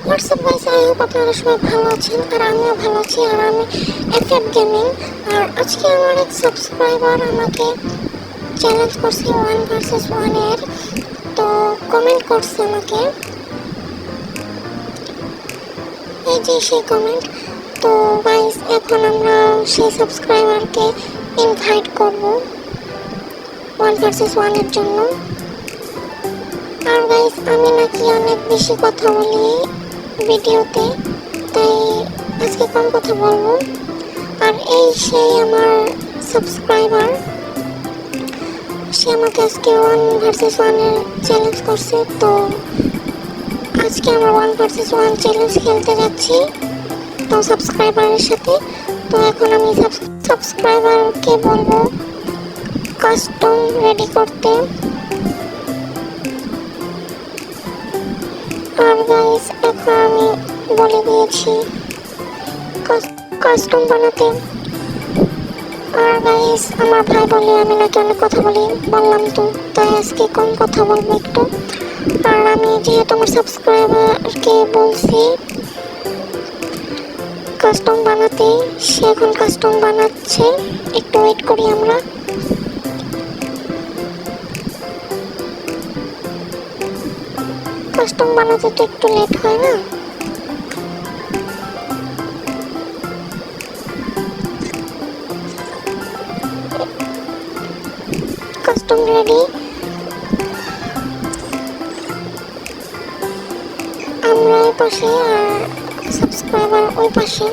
WhatsApp guys, I hope আপনারা সবাই ভালো আছেন আর আমিও ভালো আছি। আর আমি এফএফ গেমিং। আর আজকে আমার এক সাবস্ক্রাইবার আমাকে চ্যালেঞ্জ করছে 1 ভার্সেস 1 এর। তো কমেন্ট করছে আমাকে, এই যে সেই কমেন্ট। তো গাইস এখন আমরা সেই সাবস্ক্রাইবারকে ইনভাইট করব 1 ভার্সেস 1 এর জন্য। আর গাইস আমি নাকি অনেক বেশি কথা বলি ভিডিওতে, তাই আজকে কম কথা বলবো। আর এই সেই আমার সাবস্ক্রাইবার, সে আমাকে আজকে 1 ভার্সেস 1 এর চ্যালেঞ্জ করছে। তো আজকে আমরা 1 ভার্সেস 1 চ্যালেঞ্জ খেলতে যাচ্ছি তো সাবস্ক্রাইবারের সাথে। তো এখন আমি সাবস্ক্রাইবারকে বলবো কাস্টম রেডি করতে। আর গাইস এখন আমি বলে দিয়েছি কাস্টম বানাতে। আর গাইস আমার ভাই বলে আমি নাকি অনেক কথা বলি, বললাম তো, তাই আজকে কম কথা বলবো একটু। আর আমি যেহেতু আমার সাবস্ক্রাইবারকে বলছি কাস্টম বানাতে, সে এখন কাস্টম বানাচ্ছে, একটু ওয়েট করি আমরা। কাস্টম বানাতে তো একটু লেট হয় না? কাস্টম রেডি, আমরা এই পাশে আর সাবস্ক্রাইবার ওই পাশে।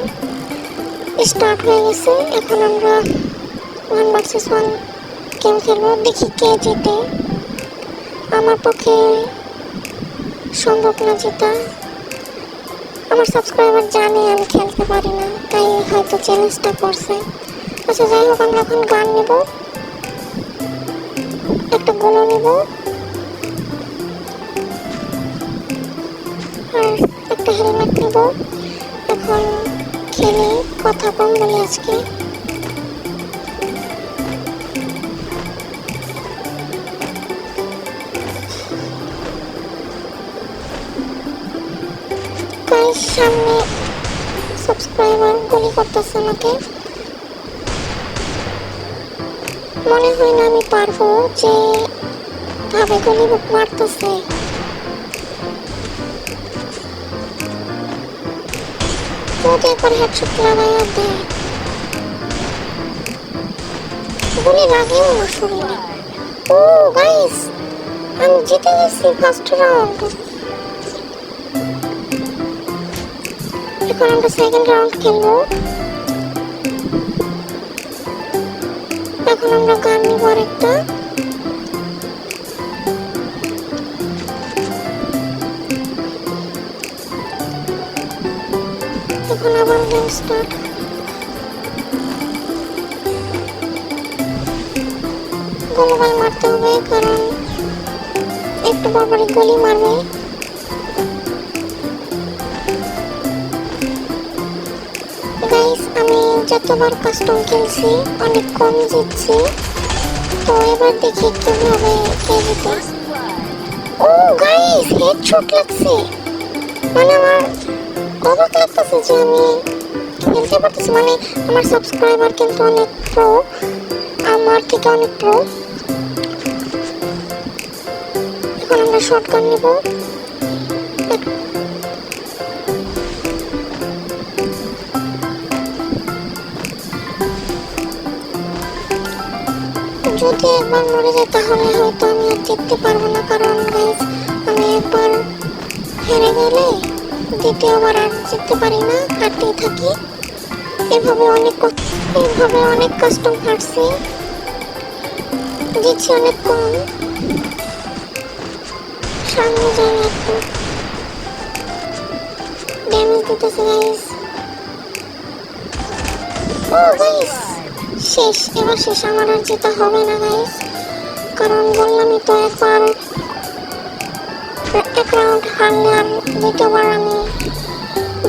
স্টার্ট হয়ে গেছে, এখন আমরা 1 ভার্সেস 1 গেম খেলবো, দেখি কে জিতে। আমার পক্ষে সম্ভব না জেতা, আমার সাবস্ক্রাইবার জানে আমি খেলতে পারি না, তাই হয়তো চ্যালেঞ্জটা করছে। আচ্ছা যাই হোক, আমরা এখন গান নেব, একটা গোলা নেব আর একটা হেলমেট নেব। এখন খেলে কথা কম বলি আজকে। সামনে সাবস্ক্রাইবার গুলি করতেছে আমাকে, মনে হয় না আমি পারবো, যে ভাবে গুলি মারতেছে। যদি একবার হেডশট লাগাইয়া দেয়, গুলি লাগেও না শরীরে। ও গাইস, আমি জিতে গেছি ফার্স্ট রাউন্ড। এখন আমরা সেকেন্ড রাউন্ড খেলবো। এখন আমরা গান নিব আরেকটা। এখন আবার গেম স্টার্ট। গোলবাল মারতে হবে, কারণ একটু পরপরই গুলি মারবে। গাইস আমি যতবার কাস্টম খেলছি অনেক কম জিতছি, তো এবার দেখি কিভাবে কে জিতে। ও গাইস হেডশট লাগছে, মানে আমার অবাক লাগতেছে যে আমি খেলতে পারতেছি। মানে আমার সাবস্ক্রাইবার কিন্তু অনেক প্রো, আমার থেকে অনেক প্রো। এখন আমরা শটগান নিব। যদি একবার মরে যায় তাহলে হয়তো আমি আর জিততে পারবো না, কারণ গাইস আমি একবার হেরে গেলে দ্বিতীয়বার আর জিততে পারি না, হারতেই থাকি। এভাবে অনেক কাস্টম হারছি, জিতছি অনেক কম। সামনে যাই একটু, ড্যামেজ দিতেছে গাইস। ও গাইস শেষ, এবার শেষ, আমার আর জেতা হবে না গাইস, কারণ বললামই তো একবার এক রাউন্ড হারলে আর দ্বিতীয়বার আমি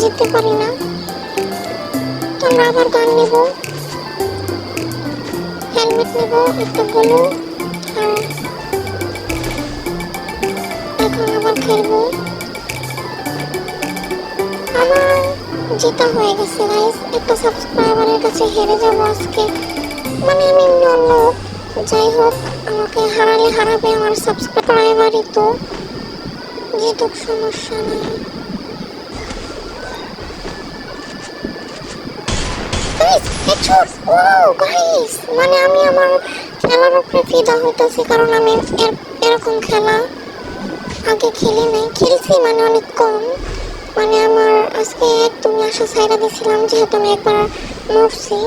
জিততে পারি না। তো আমরা আবার গান নেব, হেলমেট নেব, একটা গোলু, আর এখন আবার খেলবো। আমার জেতা হয়ে গেছে গাইস, একটা সাবস্ক্রাইবারের কাছে হেরে যাব আজকে। মানে আমি অন্য, যাই হোক আমাকে হারালে হারাবে, আমার সাবস্ক্রাইবারই তো, জিতুক সমস্যা নেই। গাইস হেডশট, ওয়াও গাইস, মানে আমি আমার খেলার উপরে ফিদা হইতাছি, কারণ আমি এরকম খেলা আগে খেলি নাই, খেলছি মানে অনেক কম। মানে আমার আজকে একদমই আশা ছাইড়া দিয়েছিলাম, যেহেতু আমি একবার মরছি,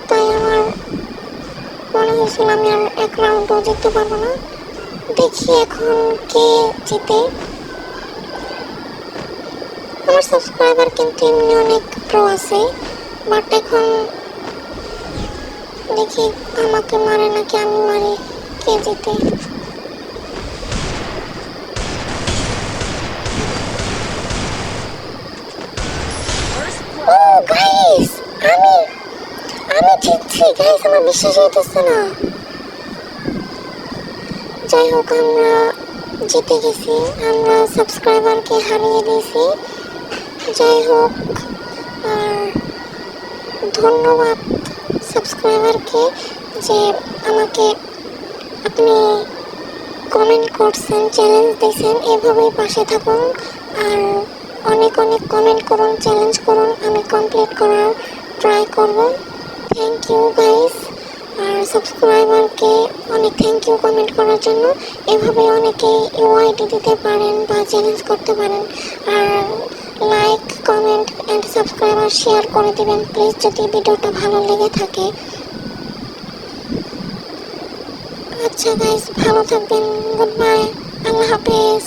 তাই আমার মনে হয়েছিল আমি আর এক রাউন্ডও জিততে পারবো না। দেখি এখন কে জিতে। আমার সাবস্ক্রাইবার কিন্তু এমনি অনেক প্রো আছে, বাট এখন দেখি আমাকে মারে নাকি আমি মারি, কে জিতে। ও গাইস, আমি আমি জিতছি গাইস, আমার বিশ্বাস হইতেছে না। যাই হোক আমরা জিতে গেছি, আমরা সাবস্ক্রাইবারকে হারিয়ে দিয়েছি। যাই হোক, আর ধন্যবাদ সাবস্ক্রাইবারকে যে আমাকে আপনি কমেন্ট করছেন, চ্যালেঞ্জ দিয়েছেন, এভাবেই পাশে থাকুন আর অনেক অনেক কমেন্ট করুন, চ্যালেঞ্জ করুন, আমি কমপ্লিট করার ট্রাই করব। Thank you guys. আর সাবস্ক্রাইবারকে অনেক থ্যাংক ইউ কমেন্ট করার জন্য। এভাবে অনেকে ইউআইডি দিতে পারেন বা চ্যালেঞ্জ করতে পারেন। আর like, comment and subscriber share করে দিবেন প্লিজ, যদি ভিডিওটা ভালো লেগে থাকে। আচ্ছা গাইস, ভালো থাকবেন, গুড বাই, আল্লাহ হাফেজ।